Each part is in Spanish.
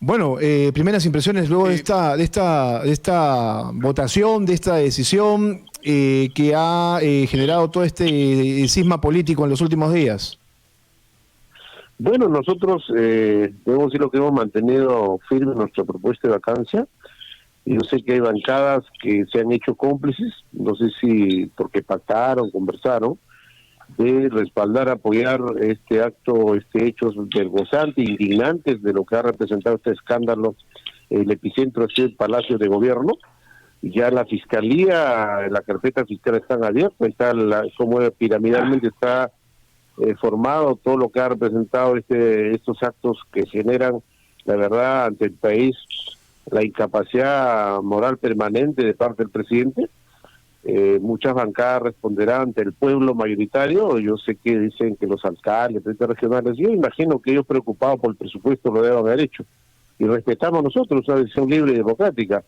Bueno, primeras impresiones luego de esta votación, de esta decisión que ha generado todo este cisma político en los últimos días. Bueno, nosotros debemos decir lo que hemos mantenido firme nuestra propuesta de vacancia. Yo sé que hay bancadas que se han hecho cómplices, no sé si porque pactaron, conversaron, de respaldar, apoyar este acto, hechos vergonzantes, indignantes de lo que ha representado este escándalo. El epicentro es el Palacio de Gobierno. Ya la Fiscalía, la carpeta fiscal están abiertas, está como piramidalmente está formado todo lo que ha representado estos actos que generan, la verdad, ante el país, la incapacidad moral permanente de parte del presidente. Muchas bancadas responderán ante el pueblo mayoritario. Yo sé que dicen que los alcaldes, presidentes regionales, yo imagino que ellos preocupados por el presupuesto lo deben haber hecho. Y respetamos nosotros una decisión libre y democrática,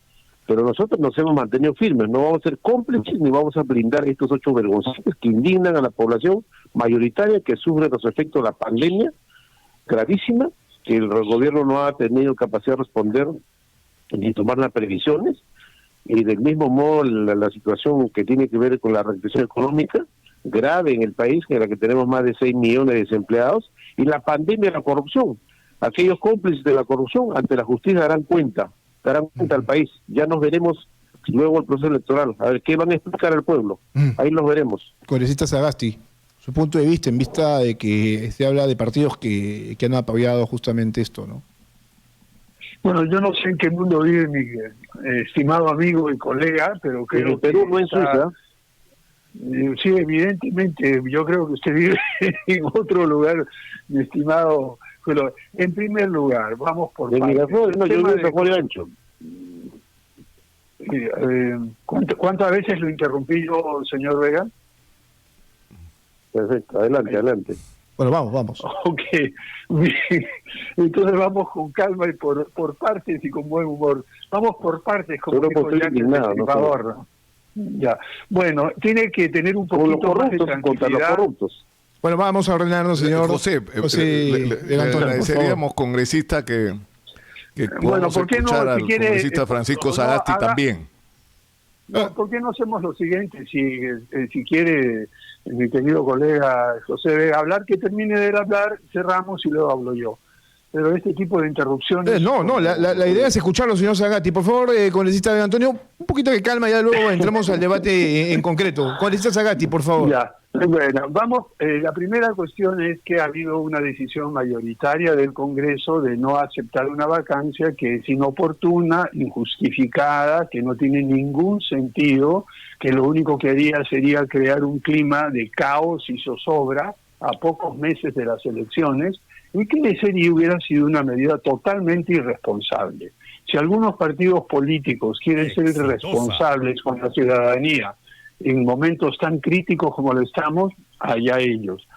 pero nosotros nos hemos mantenido firmes, no vamos a ser cómplices ni vamos a blindar estos hechos vergonzosos que indignan a la población mayoritaria que sufre los efectos de la pandemia gravísima, que el gobierno no ha tenido capacidad de responder ni tomar las previsiones. Y del mismo modo la situación que tiene que ver con la recesión económica grave en el país, en la que tenemos más de 6 millones de desempleados, y la pandemia de la corrupción. Aquellos cómplices de la corrupción ante la justicia darán cuenta al país. Ya nos veremos luego el proceso electoral, a ver qué van a explicar al pueblo, ahí los veremos. Congresista Sagasti, su punto de vista en vista de que se habla de partidos que han apoyado justamente esto, ¿no? Bueno, yo no sé en qué mundo vive mi estimado amigo y colega, pero creo en Perú, no en Suiza. Sí, evidentemente, yo creo que usted vive en otro lugar, mi estimado. Pero en primer lugar, vamos por de Miraflores, no, yo vivo en San Juan de Ancho. ¿Cuántas veces lo interrumpí yo, señor Vega? Perfecto, adelante. Bueno, vamos. Ok, bien. Entonces vamos con calma y por partes y con buen humor. Vamos por partes, como dijo Jack el Destripador, ¿no? Ya. Bueno, tiene que tener un poquito más de tranquilidad. Contra los corruptos. Bueno, vamos a ordenarnos, señor José, le agradeceríamos, congresista, que bueno, ¿por qué escuchar no, al si quiere, congresista Francisco Sagasti también? ¿Por qué no hacemos lo siguiente? Si quiere, mi querido colega José Vega hablar, que termine de hablar, cerramos y luego hablo yo. Pero este tipo de interrupciones... La idea es escucharlo, señor Sagasti. Por favor, congresista de Antonio, un poquito de calma y ya luego entramos al debate en concreto. Congresista Sagasti, por favor. Ya, bueno, vamos. La primera cuestión es que ha habido una decisión mayoritaria del Congreso de no aceptar una vacancia que es inoportuna, injustificada, que no tiene ningún sentido, que lo único que haría sería crear un clima de caos y zozobra a pocos meses de las elecciones, y que hubiera sido una medida totalmente irresponsable. Si algunos partidos políticos quieren ser responsables con la ciudadanía en momentos tan críticos como lo estamos, allá ellos.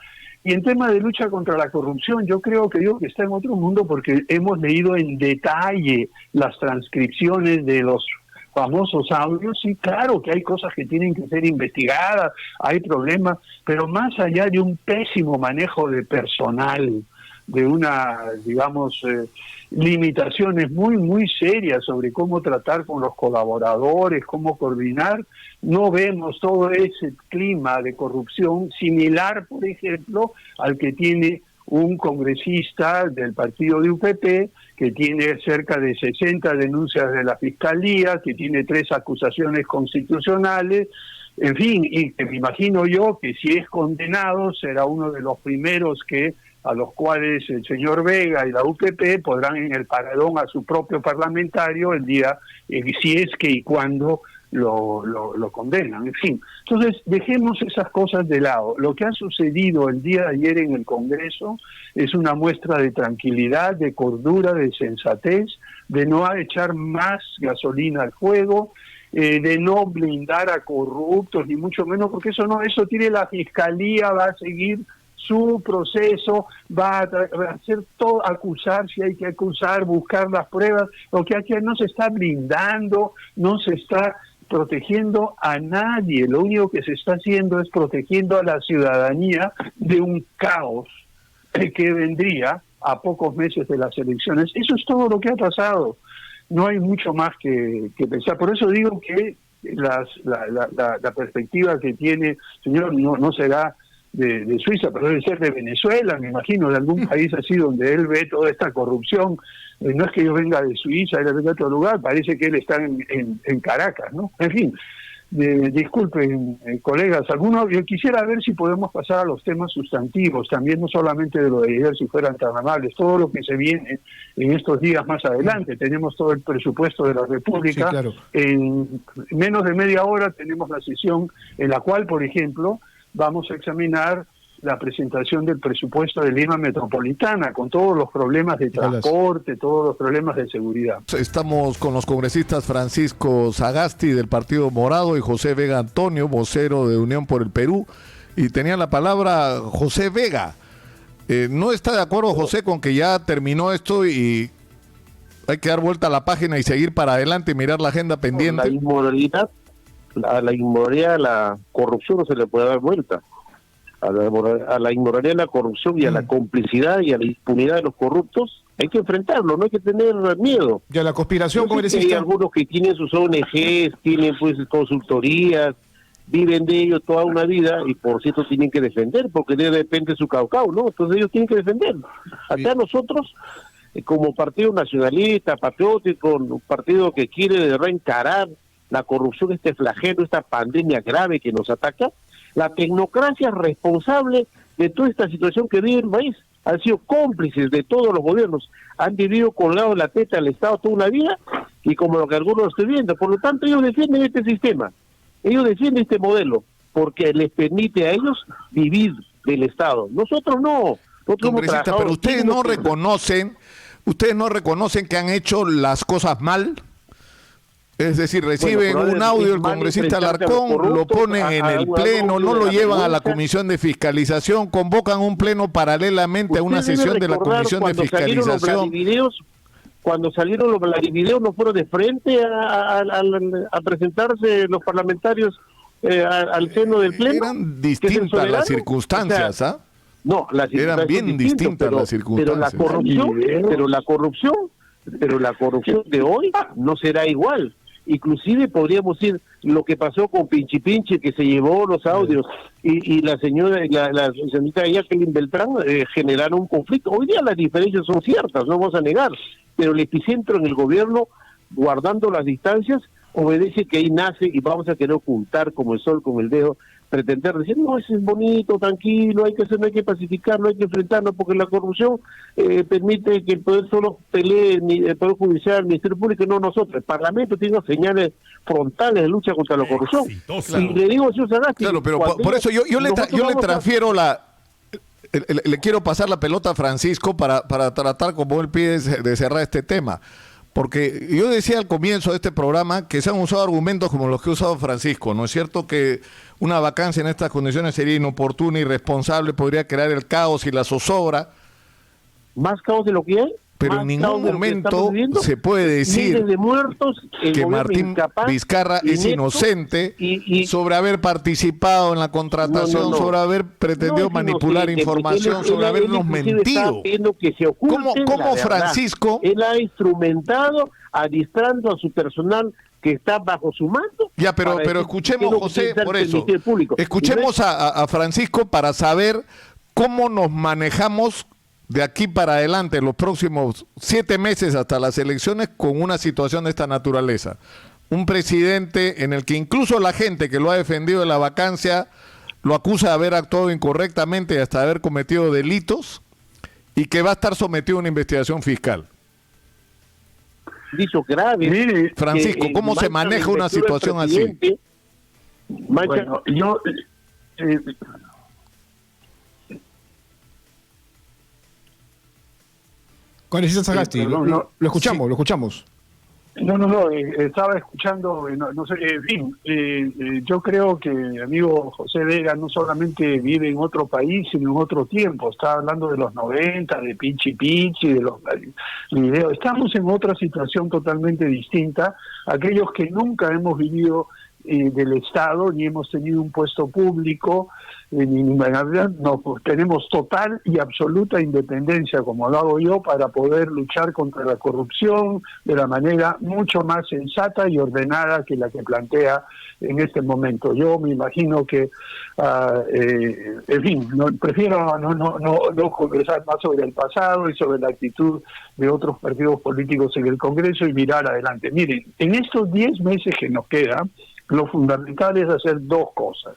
Y en tema de lucha contra la corrupción, yo creo que está en otro mundo, porque hemos leído en detalle las transcripciones de los famosos audios, y claro que hay cosas que tienen que ser investigadas, hay problemas, pero más allá de un pésimo manejo de personal, de limitaciones muy, muy serias sobre cómo tratar con los colaboradores, cómo coordinar, no vemos todo ese clima de corrupción similar, por ejemplo, al que tiene un congresista del partido de UPP, que tiene cerca de 60 denuncias de la Fiscalía, que tiene 3 acusaciones constitucionales, en fin, y que me imagino yo que si es condenado será uno de los primeros a los cuales el señor Vega y la UPP podrán en el paredón a su propio parlamentario el día, si es que y cuando lo condenan, en fin. Entonces, dejemos esas cosas de lado. Lo que ha sucedido el día de ayer en el Congreso es una muestra de tranquilidad, de cordura, de sensatez, de no echar más gasolina al fuego, de no blindar a corruptos, ni mucho menos, porque eso tiene la Fiscalía, va a seguir su proceso, va a hacer todo, acusar si hay que acusar, buscar las pruebas. Lo que aquí no se está blindando, no se está protegiendo a nadie, lo único que se está haciendo es protegiendo a la ciudadanía de un caos que vendría a pocos meses de las elecciones. Eso es todo lo que ha pasado. No hay mucho más que pensar. Por eso digo que la perspectiva que tiene, señor, no será de Suiza, pero debe ser de Venezuela, me imagino, de algún país así donde él ve toda esta corrupción. No es que yo venga de Suiza, él venga de otro lugar, parece que él está en Caracas, ¿no? En fin, disculpen, colegas, yo quisiera ver si podemos pasar a los temas sustantivos, también no solamente de lo de ayer, si fueran tan amables, todo lo que se viene en estos días más adelante. Tenemos todo el presupuesto de la República, sí, claro. En menos de media hora tenemos la sesión en la cual, por ejemplo, vamos a examinar la presentación del presupuesto de Lima Metropolitana, con todos los problemas de transporte, todos los problemas de seguridad. Estamos con los congresistas Francisco Sagasti del Partido Morado y José Vega Antonio, vocero de Unión por el Perú, y tenía la palabra José Vega. ¿No está de acuerdo, José, con que ya terminó esto y hay que dar vuelta a la página y seguir para adelante y mirar la agenda pendiente? La inmoralidad, a la corrupción no se le puede dar vuelta. A la inmoralidad, a la corrupción y a la complicidad y a la impunidad de los corruptos hay que enfrentarlo, no hay que tener miedo. Y a la conspiración, hay algunos que tienen sus ONGs, tienen pues consultorías, viven de ello toda una vida y por cierto tienen que defender, porque de repente su caucao, ¿no? Entonces ellos tienen que defenderlo. Acá nosotros, como partido nacionalista, patriótico, un partido que quiere reencarar la corrupción, este flagelo, esta pandemia grave que nos ataca, la tecnocracia responsable de toda esta situación que vive el país. Han sido cómplices de todos los gobiernos, han vivido colgados de la teta del Estado toda una vida, y como lo que algunos estoy viendo. Por lo tanto, ellos defienden este sistema, ellos defienden este modelo, porque les permite a ellos vivir del Estado. Nosotros no. Pero ustedes no reconocen que han hecho las cosas mal. Es decir, reciben un audio del congresista Alarcón, lo ponen en el pleno, no lo llevan a la comisión de fiscalización, convocan un pleno paralelamente a una sesión de la comisión de fiscalización. Cuando salieron los Vladivideos, no fueron de frente a presentarse los parlamentarios al seno del pleno. Eran distintas las circunstancias, ¿ah? No, las circunstancias eran bien distintas las circunstancias. Pero la corrupción de hoy no será igual. Inclusive podríamos decir lo que pasó con Pinchi Pinchi, que se llevó los audios, y la señorita Jacqueline Beltrán generaron un conflicto. Hoy día las diferencias son ciertas, no vamos a negar, pero el epicentro en el gobierno, guardando las distancias, obedece que ahí nace y vamos a querer ocultar como el sol con el dedo, pretender decir, no, eso es bonito, tranquilo, no hay que pacificar, no hay que enfrentarnos, porque la corrupción permite que el poder solo pelee, el Poder Judicial, el Ministerio Público, y no nosotros. El Parlamento tiene señales frontales de lucha contra la corrupción. Y le digo, señor Sagasti... Claro, pero por eso yo le transfiero le quiero pasar la pelota a Francisco para tratar, como él pide, de cerrar este tema. Porque yo decía al comienzo de este programa que se han usado argumentos como los que ha usado Francisco. ¿No es cierto que una vacancia en estas condiciones sería inoportuna, irresponsable, podría crear el caos y la zozobra? ¿Más caos de lo que hay? Pero en ningún momento se puede decir que Martín Vizcarra es inocente sobre haber participado en la contratación, sobre haber pretendido manipular información, sobre habernos mentido. ¿Cómo Francisco? Él ha instrumentado, adiestrando a su personal que está bajo su mando. Ya, pero escuchemos, José, por eso. Escuchemos a Francisco para saber cómo nos manejamos de aquí para adelante, los próximos 7 meses hasta las elecciones, con una situación de esta naturaleza. Un presidente en el que incluso la gente que lo ha defendido de la vacancia lo acusa de haber actuado incorrectamente y hasta de haber cometido delitos, y que va a estar sometido a una investigación fiscal. Dicho grave. Francisco, ¿cómo se maneja una situación así? Bueno, yo... Congresista Sagasti, lo escuchamos. No, estaba escuchando, no sé, en fin, yo creo que mi amigo José Vega no solamente vive en otro país, sino en otro tiempo. Está hablando de los 90, de Pinchi Pinchi, de los videos. Estamos en otra situación totalmente distinta. Aquellos que nunca hemos vivido del Estado, ni hemos tenido un puesto público, no, pues tenemos total y absoluta independencia, como lo hago yo, para poder luchar contra la corrupción de la manera mucho más sensata y ordenada que la que plantea en este momento. Yo me imagino que, en fin, prefiero no conversar más sobre el pasado y sobre la actitud de otros partidos políticos en el Congreso y mirar adelante. Miren, en estos 10 meses que nos quedan, lo fundamental es hacer dos cosas.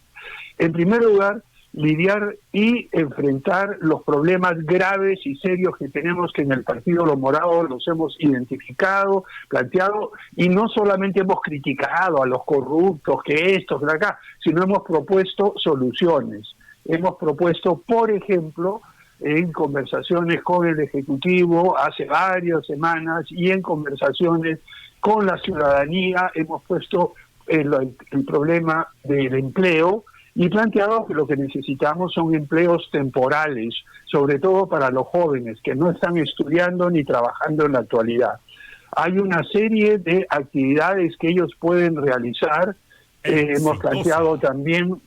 En primer lugar, lidiar y enfrentar los problemas graves y serios que tenemos, que en el Partido Los Morados los hemos identificado, planteado, y no solamente hemos criticado a los corruptos, que estos de acá, sino hemos propuesto soluciones. Hemos propuesto, por ejemplo, en conversaciones con el Ejecutivo hace varias semanas y en conversaciones con la ciudadanía, hemos puesto el problema del empleo y planteado que lo que necesitamos son empleos temporales, sobre todo para los jóvenes que no están estudiando ni trabajando en la actualidad. Hay una serie de actividades que ellos pueden realizar. Hemos planteado también,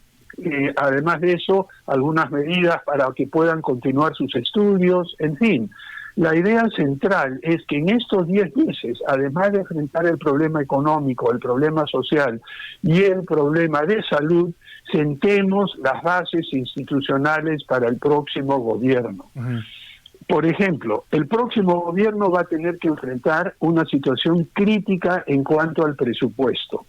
además de eso, algunas medidas para que puedan continuar sus estudios, en fin. La idea central es que en estos 10 meses, además de enfrentar el problema económico, el problema social y el problema de salud, sentemos las bases institucionales para el próximo gobierno. Por ejemplo, el próximo gobierno va a tener que enfrentar una situación crítica en cuanto al presupuesto.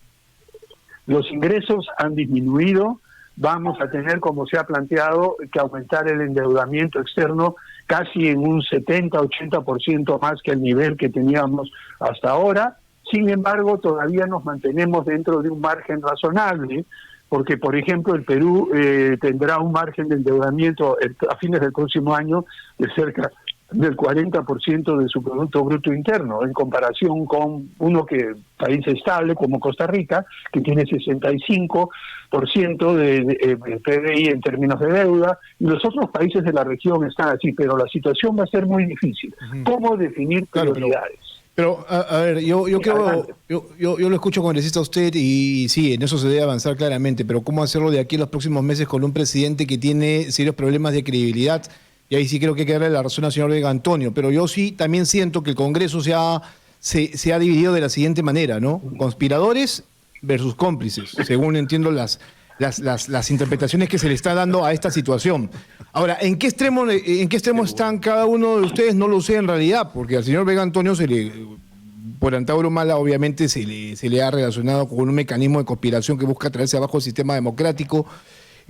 Los ingresos han disminuido, vamos a tener, como se ha planteado, que aumentar el endeudamiento externo casi en un 70-80% más que el nivel que teníamos hasta ahora. Sin embargo, todavía nos mantenemos dentro de un margen razonable, porque, por ejemplo, el Perú tendrá un margen de endeudamiento a fines del próximo año de cerca del 40% de su Producto Bruto Interno, en comparación con país estable como Costa Rica, que tiene 65% de PBI en términos de deuda, y los otros países de la región están así, pero la situación va a ser muy difícil. ¿Cómo definir prioridades? Pero a ver, yo lo escucho congresista a usted y sí, en eso se debe avanzar claramente, pero ¿cómo hacerlo de aquí en los próximos meses con un presidente que tiene serios problemas de credibilidad? Y ahí sí creo que hay que darle la razón al señor Vega Antonio, pero yo sí también siento que el Congreso se ha dividido de la siguiente manera, ¿no? Conspiradores versus cómplices, según entiendo las interpretaciones que se le está dando a esta situación. Ahora, ¿en qué extremo están cada uno de ustedes? No lo sé en realidad, porque al señor Vega Antonio por Antauro Mala, obviamente se le ha relacionado con un mecanismo de conspiración que busca traerse abajo el sistema democrático,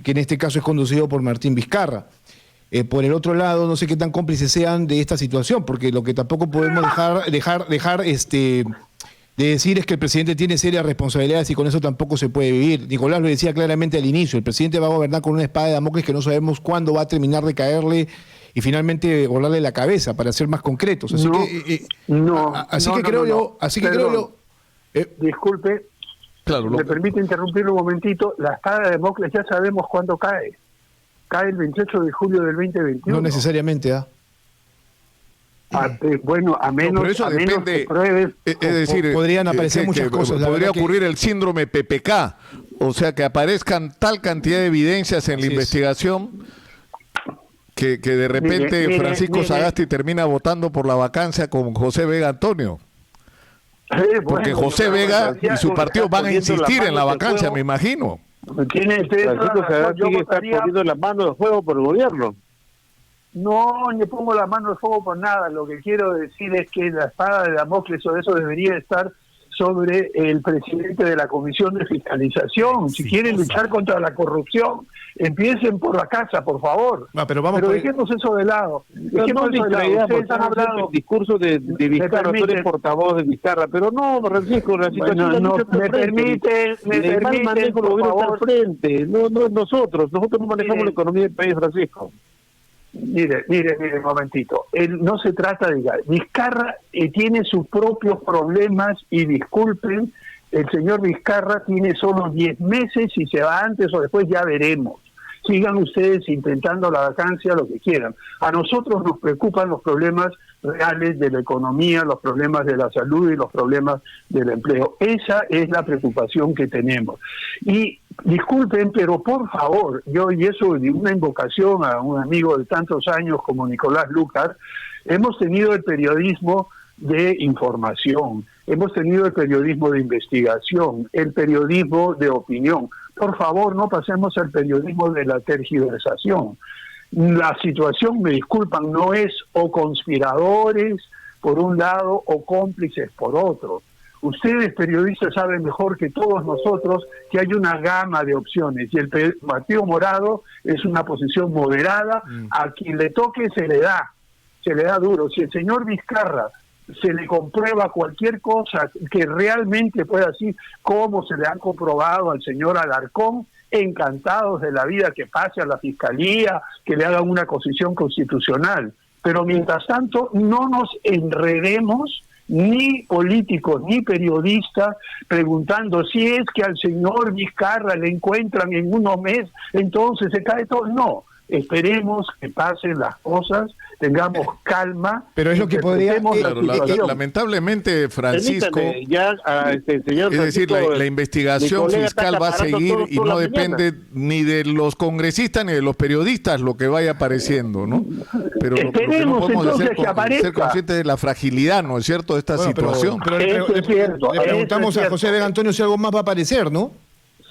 que en este caso es conducido por Martín Vizcarra. Por el otro lado, no sé qué tan cómplices sean de esta situación, porque lo que tampoco podemos dejar de decir es que el presidente tiene serias responsabilidades y con eso tampoco se puede vivir. Nicolás lo decía claramente al inicio, el presidente va a gobernar con una espada de Damocles que no sabemos cuándo va a terminar de caerle y finalmente volarle la cabeza, para ser más concretos. Así que creo yo... Disculpe, claro, ¿me permite interrumpir un momentito? La espada de Damocles ya sabemos cuándo cae. Cae el 28 de julio del 2021. No necesariamente, bueno, a menos que pruebes. Es decir, podrían aparecer muchas cosas. Podría ocurrir el síndrome PPK, o sea, que aparezcan tal cantidad de evidencias en la investigación que de repente Francisco Sagasti termina votando por la vacancia con José Vega Antonio. Porque José Vega y su partido van a insistir en la vacancia, me imagino. Francisco Sagasti está poniendo la mano de fuego por el gobierno. No, ni pongo la mano de fuego por nada. Lo que quiero decir es que la espada de Damocles o eso debería estar sobre el presidente de la Comisión de Fiscalización. Si quieren luchar contra la corrupción, empiecen por la casa, por favor. Pero dejemos eso de lado. Ustedes han hablado del discurso de Vizcarra, tú eres portavoz de Vizcarra, pero no, Francisco, la situación me permite, por favor, frente. No, nosotros no manejamos la economía del país, Francisco. Mire, un momentito. No se trata de... Vizcarra tiene sus propios problemas y disculpen, el señor Vizcarra tiene solo 10 meses, si se va antes o después ya veremos. sigan ustedes intentando la vacancia, lo que quieran. A nosotros nos preocupan los problemas reales de la economía, los problemas de la salud y los problemas del empleo. Esa es la preocupación que tenemos. Y disculpen, pero por favor, y eso de una invocación a un amigo de tantos años como Nicolás Lucar, hemos tenido el periodismo de información, hemos tenido el periodismo de investigación, el periodismo de opinión. Por favor, no pasemos al periodismo de la tergiversación. La situación, me disculpan, no es o conspiradores por un lado o cómplices por otro. Ustedes, periodistas, saben mejor que todos nosotros que hay una gama de opciones y el Partido Morado es una posición moderada. A quien le toque se le da duro. Si el señor Vizcarra se le comprueba cualquier cosa que realmente pueda decir, como se le han comprobado al señor Alarcón, encantados de la vida, que pase a la Fiscalía, que le hagan una acusación constitucional. Pero mientras tanto, no nos enredemos, ni políticos ni periodistas, preguntando si es que al señor Vizcarra le encuentran en unos meses, entonces se cae todo. No, esperemos que pasen las cosas, tengamos calma. Pero es lo que podría... lamentablemente, Francisco, señor es decir, la investigación fiscal va a seguir y no depende ni de los congresistas ni de los periodistas lo que vaya apareciendo, ¿no? Pero lo que no podemos hacer es ser conscientes de la fragilidad, ¿no es cierto?, de esta situación. Pero le preguntamos a José Vega Antonio si algo más va a aparecer, ¿no?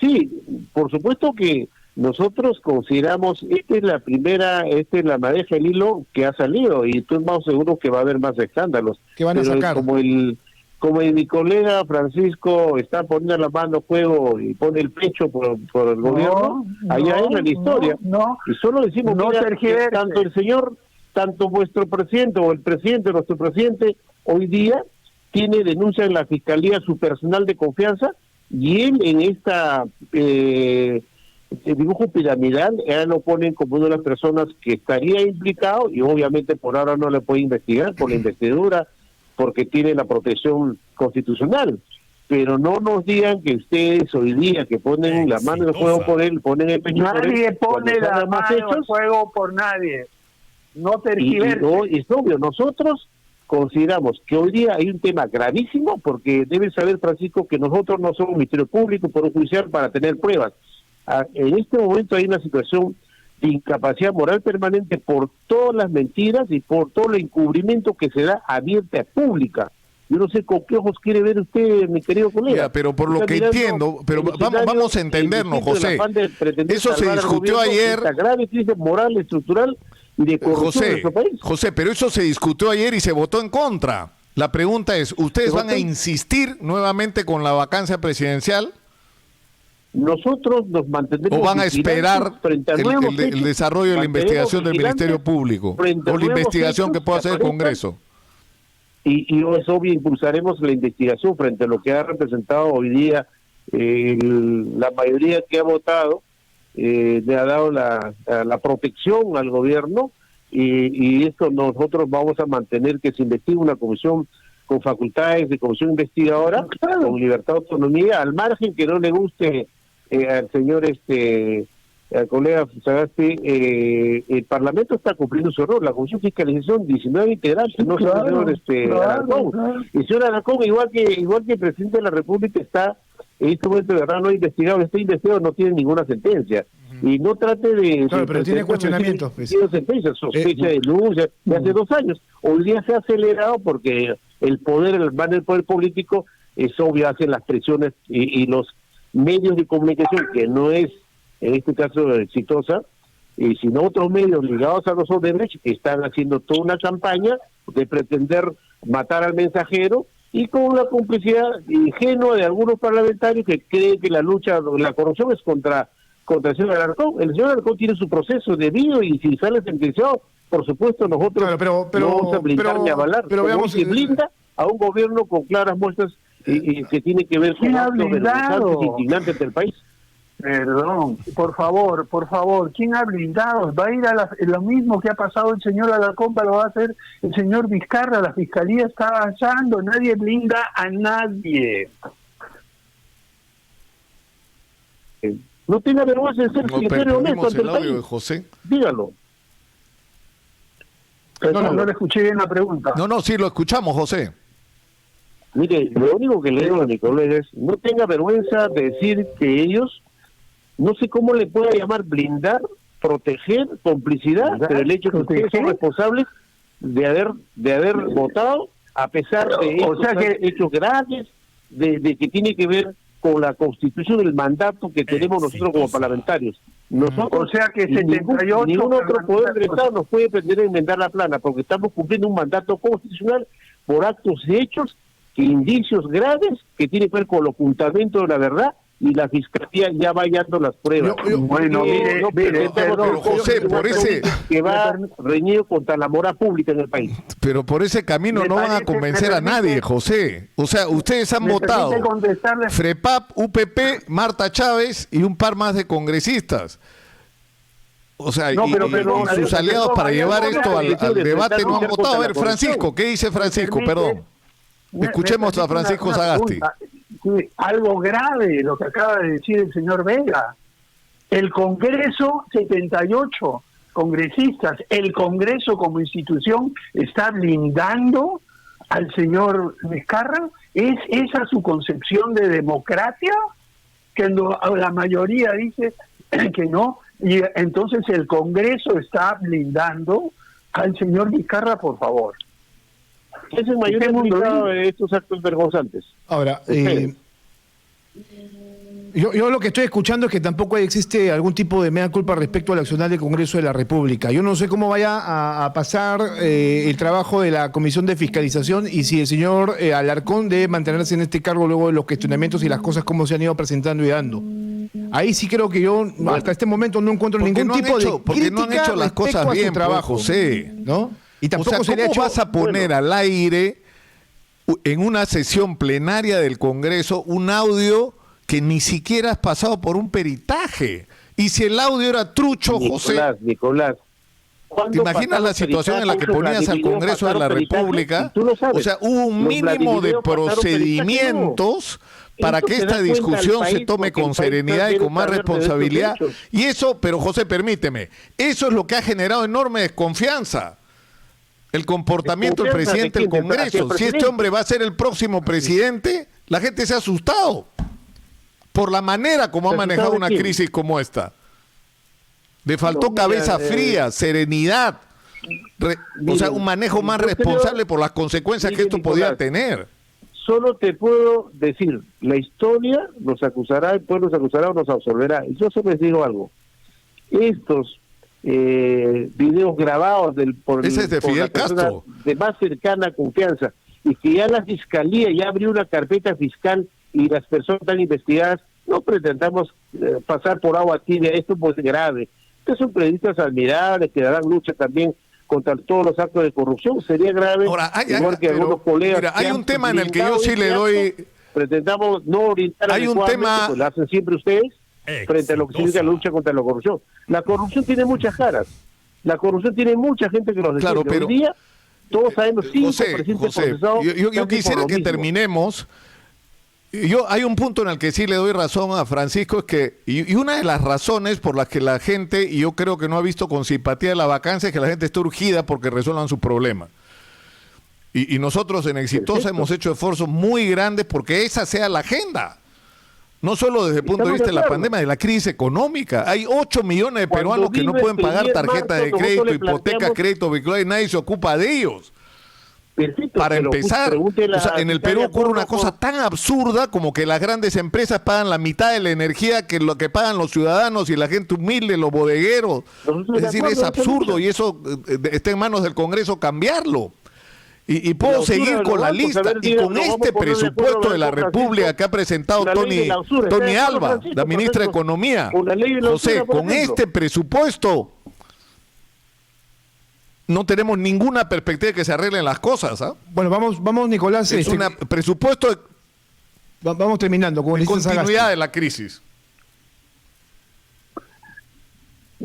Sí, por supuesto que nosotros consideramos, esta es la madeja del hilo que ha salido y estoy más seguro que va a haber más escándalos. ¿Qué van a sacar? Como mi colega Francisco está poniendo la mano en fuego y pone el pecho por el gobierno, allá entra la historia. Y solo decimos, que tanto vuestro presidente o el presidente de nuestro presidente hoy día tiene denuncia en la Fiscalía su personal de confianza y él en esta... el dibujo piramidal, lo ponen como una de las personas que estaría implicado y obviamente por ahora no le puede investigar por la investidura, porque tiene la protección constitucional. Pero no nos digan que ustedes hoy día que ponen la mano en el fuego por él, ponen el pecho por él. Nadie pone la mano en el fuego por nadie. No tergiversen. Y es obvio, nosotros consideramos que hoy día hay un tema gravísimo, porque deben saber, Francisco, que nosotros no somos Ministerio Público, Poder Judicial para tener pruebas. En este momento hay una situación de incapacidad moral permanente por todas las mentiras y por todo el encubrimiento que se da abierta pública. Yo no sé con qué ojos quiere ver usted, mi querido colega. Pero por lo que entiendo, pero vamos a entendernos, José. Eso se discutió ayer. Esta grave crisis moral, estructural y de corrupción en nuestro país. José, pero eso se discutió ayer y se votó en contra. La pregunta es, ¿ustedes van a insistir nuevamente con la vacancia presidencial? Nosotros nos mantendremos ¿O van a esperar el desarrollo de la investigación del Ministerio Público o la investigación que pueda hacer el Congreso? Y es obvio, impulsaremos la investigación frente a lo que ha representado hoy día la mayoría que ha votado, le ha dado la protección al gobierno y esto nosotros vamos a mantener que se investigue una comisión con facultades de comisión investigadora, con libertad de autonomía, al margen que no le guste al señor al colega Sagasti, el Parlamento está cumpliendo su rol. La Comisión de Fiscalización 19 integrantes, no señor Alarcón. Y señor Alarcón, igual que el presidente de la República está en este momento de verdad no investigado, no tiene ninguna sentencia. Y no trate de... Claro, pero tiene cuestionamientos. Tiene sentencia, sospecha de denuncia de hace 2 años. Hoy día se ha acelerado porque el poder político es obvio, hace las presiones y los medios de comunicación, que no es en este caso exitosa, sino otros medios ligados a los Odebrecht, están haciendo toda una campaña de pretender matar al mensajero y con la complicidad ingenua de algunos parlamentarios que creen que la corrupción es contra el señor Alarcón. El señor Alarcón tiene su proceso debido y si sale sentenciado, por supuesto nosotros no vamos a blindar ni avalar, pero veamos que blinda a un gobierno con claras muestras y que tiene que ver con actos vergonzantes e indignantes del país. Perdón, por favor, ¿quién ha blindado? Va a ir a lo mismo que ha pasado el señor Alarcón, lo va a hacer el señor Vizcarra. La Fiscalía está avanzando, nadie blinda a nadie. No tenga vergüenza de ser sincero y honesto ante el país. De José. Dígalo. No le escuché bien la pregunta. No, sí, lo escuchamos, José. Mire, lo único que le digo a mi colega es, no tenga vergüenza de decir que ellos, no sé cómo le pueda llamar, blindar, proteger, complicidad, pero el hecho que ustedes son responsables de haber votado, a pesar de hechos graves, de que tiene que ver con la constitución del mandato que tenemos nosotros como parlamentarios. Nosotros, o sea que 78 ningún otro poder del Estado nos puede pretender enmendar la plana, porque estamos cumpliendo un mandato constitucional por actos y hechos, que indicios graves que tienen que ver con el ocultamiento de la verdad, y la fiscalía ya va hallando las pruebas. Mire, José, por ese que va reñido contra la moral pública en el país. Pero por ese camino no van a convencer a nadie, José. O sea, ustedes han votado FREPAP, UPP, Marta Chávez y un par más de congresistas. O sea, y sus aliados para llevar esto al debate no han votado. A ver, Francisco, ¿qué dice Francisco? Perdón. Escuchemos a Francisco Sagasti. Algo grave lo que acaba de decir el señor Vega. El Congreso, 78 congresistas, el Congreso como institución está blindando al señor Vizcarra. ¿Es esa su concepción de democracia? Que la mayoría dice que no, y entonces el Congreso está blindando al señor Vizcarra, por favor. Es el mayor implicado de estos actos vergonzantes. Ahora, yo lo que estoy escuchando es que tampoco existe algún tipo de mea culpa respecto al accionar del Congreso de la República. Yo no sé cómo vaya a pasar el trabajo de la Comisión de Fiscalización y si el señor Alarcón debe mantenerse en este cargo luego de los cuestionamientos y las cosas como se han ido presentando y dando. Ahí sí creo que yo hasta este momento no encuentro ningún tipo de crítica porque no han hecho las cosas bien, trabajo, José, ¿no? Y tampoco ¿cómo vas a poner al aire en una sesión plenaria del Congreso un audio que ni siquiera has pasado por un peritaje? Y si el audio era trucho, José... Nicolás, ¿te imaginas la situación en la que ponías al Congreso de la República? O sea, hubo un mínimo de procedimientos para que esta discusión se tome con serenidad y con más responsabilidad. Y eso, pero José, permíteme, eso es lo que ha generado enorme desconfianza. El comportamiento del presidente del Congreso. Si este hombre va a ser el próximo presidente, la gente se ha asustado por la manera como ha manejado una crisis como esta. Le faltó cabeza fría, serenidad, o sea, un manejo más responsable por las consecuencias que esto podía tener. Solo te puedo decir, la historia nos acusará, el pueblo nos acusará o nos absolverá. Y yo solo les digo algo. Estos videos grabados por ese es de Fidel Castro, de más cercana confianza, y que ya la fiscalía ya abrió una carpeta fiscal y las personas están investigadas, no pretendamos pasar por agua tibia. Esto pues es grave. Estos son periodistas admirables que darán lucha también contra todos los actos de corrupción. Sería grave. Ahora, igual que algunos colegas. Mira, hay un tema en el que yo sí le doy. Pretendamos no orientar hay un tema, pues lo hacen siempre ustedes. Frente a lo que significa la lucha contra la corrupción. La corrupción tiene muchas caras. La corrupción tiene mucha gente que los defiende. Claro, pero hoy día todos sabemos José, yo quisiera que terminemos. Hay un punto en el que sí le doy razón a Francisco, es que, y una de las razones por las que la gente, y yo creo que no ha visto con simpatía la vacancia, es que la gente está urgida porque resuelvan su problema. Y nosotros en Exitosa hemos hecho esfuerzos muy grandes porque esa sea la agenda. No solo desde el punto de vista de la pandemia, de la crisis económica. Hay 8 millones de peruanos que no pueden pagar tarjetas de crédito, hipotecas, crédito vehicular, y nadie se ocupa de ellos. Perfecto, para empezar, o sea, en el Perú ocurre una cosa tan absurda como que las grandes empresas pagan la mitad de la energía que lo que pagan los ciudadanos y la gente humilde, los bodegueros. Es decir, es absurdo y eso está en manos del Congreso cambiarlo. Y puedo seguir con la lista y con este presupuesto de la República que ha presentado Tony Alba, la ministra de Economía. José, con este presupuesto no tenemos ninguna perspectiva de que se arreglen las cosas. Bueno, vamos Nicolás. Es un presupuesto vamos terminando con continuidad de la crisis.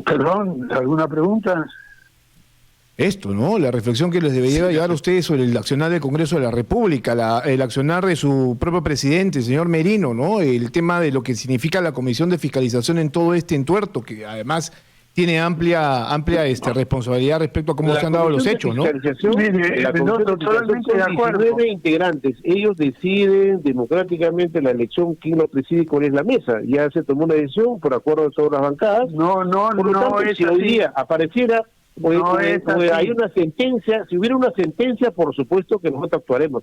Perdón, ¿alguna pregunta? esto, ¿no? La reflexión que les debería llevar a ustedes sobre el accionar del Congreso de la República, el accionar de su propio presidente, el señor Merino, ¿no? El tema de lo que significa la Comisión de Fiscalización en todo este entuerto, que además tiene amplia responsabilidad respecto a cómo se han dado los hechos, ¿no? La Comisión totalmente de acuerdo. 19 integrantes, ellos deciden democráticamente la elección, quién lo preside y cuál es la mesa. Ya se tomó una decisión por acuerdo de todas las bancadas. No, si hoy día apareciera hay una sentencia, si hubiera una sentencia, por supuesto que nosotros actuaremos.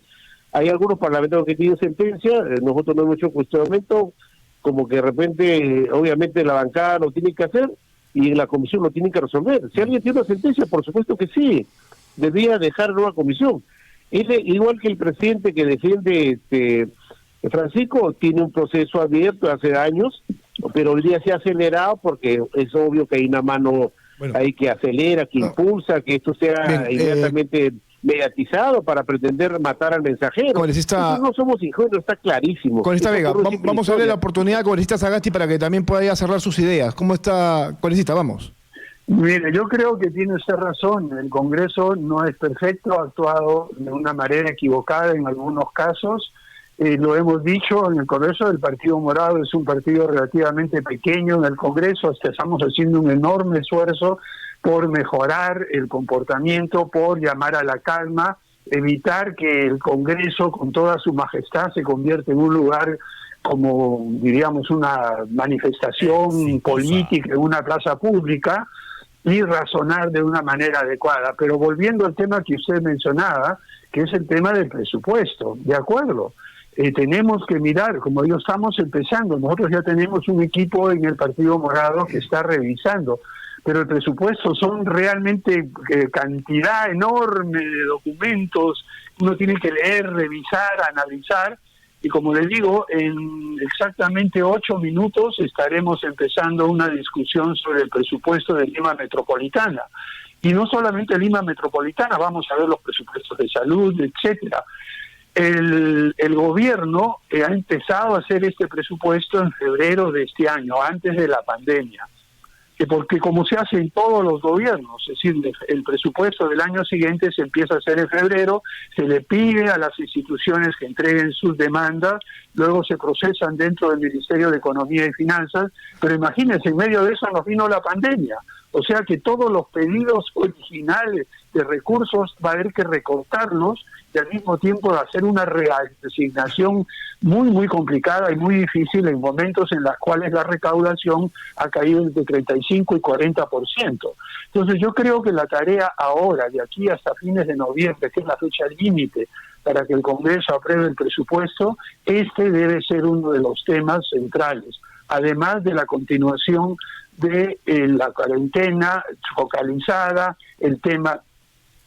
Hay algunos parlamentarios que tienen sentencia, nosotros no hemos hecho cuestionamiento, como que de repente, obviamente la bancada lo tiene que hacer y en la comisión lo tienen que resolver. Si alguien tiene una sentencia, por supuesto que sí, debería dejar una comisión. Igual que el presidente que defiende Francisco, tiene un proceso abierto hace años, pero hoy día se ha acelerado porque es obvio que hay una mano ahí que acelera, que impulsa, que esto sea inmediatamente mediatizado para pretender matar al mensajero. Congresista, no somos ingenuos, está clarísimo. Congresista Vega, vamos a darle la oportunidad al congresista Sagasti para que también pueda ya cerrar sus ideas. ¿Cómo está, congresista? Vamos. Mire, yo creo que tiene usted razón. El Congreso no es perfecto, ha actuado de una manera equivocada en algunos casos. Lo hemos dicho en el Congreso, el Partido Morado es un partido relativamente pequeño en el Congreso, estamos haciendo un enorme esfuerzo por mejorar el comportamiento, por llamar a la calma, evitar que el Congreso con toda su majestad se convierta en un lugar como, diríamos, una manifestación política en una plaza pública, y razonar de una manera adecuada. Pero volviendo al tema que usted mencionaba, que es el tema del presupuesto, ¿de acuerdo? Tenemos que mirar, como ya estamos empezando, nosotros ya tenemos un equipo en el Partido Morado que está revisando, pero el presupuesto son realmente cantidad enorme de documentos, uno tiene que leer, revisar, analizar, y como les digo, en exactamente 8 minutos estaremos empezando una discusión sobre el presupuesto de Lima Metropolitana. Y no solamente Lima Metropolitana, vamos a ver los presupuestos de salud, etcétera. El gobierno ha empezado a hacer este presupuesto en febrero de este año, antes de la pandemia, porque como se hace en todos los gobiernos, es decir, el presupuesto del año siguiente se empieza a hacer en febrero, se le pide a las instituciones que entreguen sus demandas, luego se procesan dentro del Ministerio de Economía y Finanzas, pero imagínense, en medio de eso nos vino la pandemia, o sea que todos los pedidos originales de recursos va a haber que recortarlos y al mismo tiempo hacer una reasignación muy, muy complicada y muy difícil en momentos en los cuales la recaudación ha caído entre 35 y 40%. Entonces yo creo que la tarea ahora, de aquí hasta fines de noviembre, que es la fecha límite para que el Congreso apruebe el presupuesto, debe ser uno de los temas centrales, además de la continuación de la cuarentena focalizada, el tema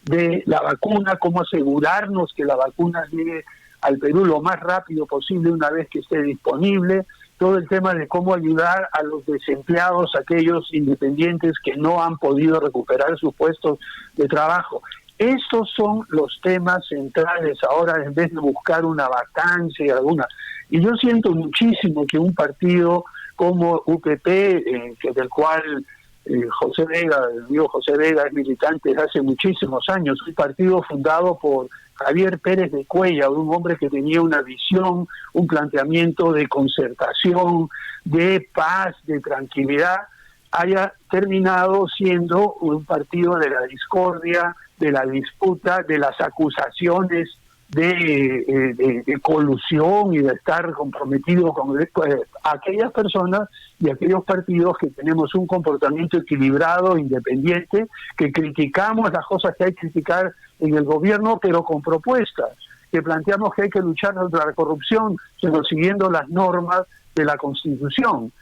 de la vacuna, cómo asegurarnos que la vacuna llegue al Perú lo más rápido posible una vez que esté disponible, todo el tema de cómo ayudar a los desempleados, aquellos independientes que no han podido recuperar sus puestos de trabajo. Estos son los temas centrales ahora, en vez de buscar una vacancia alguna. Y yo siento muchísimo que un partido como UPP, del cual José Vega es militante desde hace muchísimos años, un partido fundado por Javier Pérez de Cuellar, un hombre que tenía una visión, un planteamiento de concertación, de paz, de tranquilidad, haya terminado siendo un partido de la discordia, de la disputa, de las acusaciones de colusión y de estar comprometido con aquellas personas y aquellos partidos que tenemos un comportamiento equilibrado, independiente, que criticamos las cosas que hay que criticar en el gobierno, pero con propuestas, que planteamos que hay que luchar contra la corrupción, pero siguiendo las normas de la Constitución.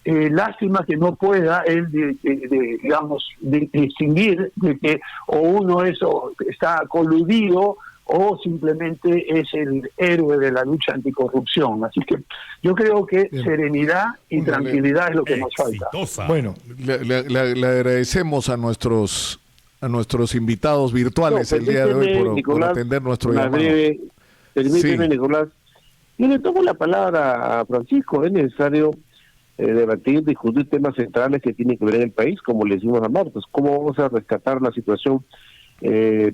Lástima que no pueda él, digamos, distinguir de que o uno está coludido o simplemente es el héroe de la lucha anticorrupción. Así que yo creo que serenidad y tranquilidad es lo que nos falta. Bueno, le agradecemos a nuestros invitados virtuales el día de hoy por atender nuestro llamado. Permíteme, Nicolás. Yo le tomo la palabra a Francisco. Es necesario debatir, discutir temas centrales que tienen que ver en el país, como le decimos a Marcos. ¿Cómo vamos a rescatar la situación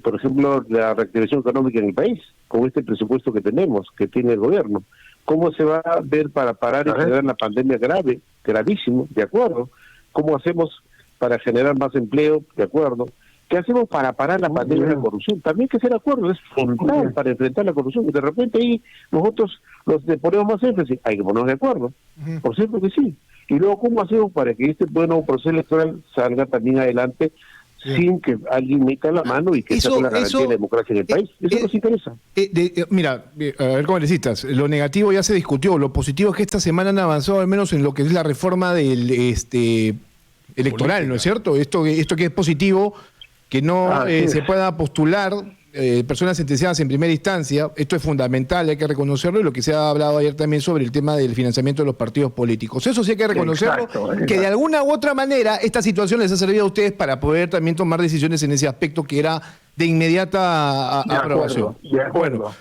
por ejemplo, la reactivación económica en el país, con este presupuesto que tenemos, que tiene el gobierno. ¿Cómo se va a ver para parar y generar la pandemia gravísimo? De acuerdo. ¿Cómo hacemos para generar más empleo? De acuerdo. ¿Qué hacemos para parar la pandemia de la corrupción? También hay que ser de acuerdo, es fundamental para enfrentar la corrupción. Y de repente ahí nosotros le ponemos más énfasis, hay que ponernos de acuerdo, por cierto que sí. Y luego, ¿cómo hacemos para que este nuevo proceso electoral salga también adelante sin que alguien meta la mano y que saque la garantía de la democracia en el país? Eso nos interesa. Mira, a ver, congresistas, lo negativo ya se discutió, lo positivo es que esta semana han avanzado al menos en lo que es la reforma del electoral, política. ¿No es cierto? Esto que es positivo, que no se pueda postular personas sentenciadas en primera instancia. Esto es fundamental, hay que reconocerlo, y lo que se ha hablado ayer también sobre el tema del financiamiento de los partidos políticos. Eso sí hay que reconocerlo, exacto. Que de alguna u otra manera esta situación les ha servido a ustedes para poder también tomar decisiones en ese aspecto que era de inmediata aprobación. De acuerdo. Bueno,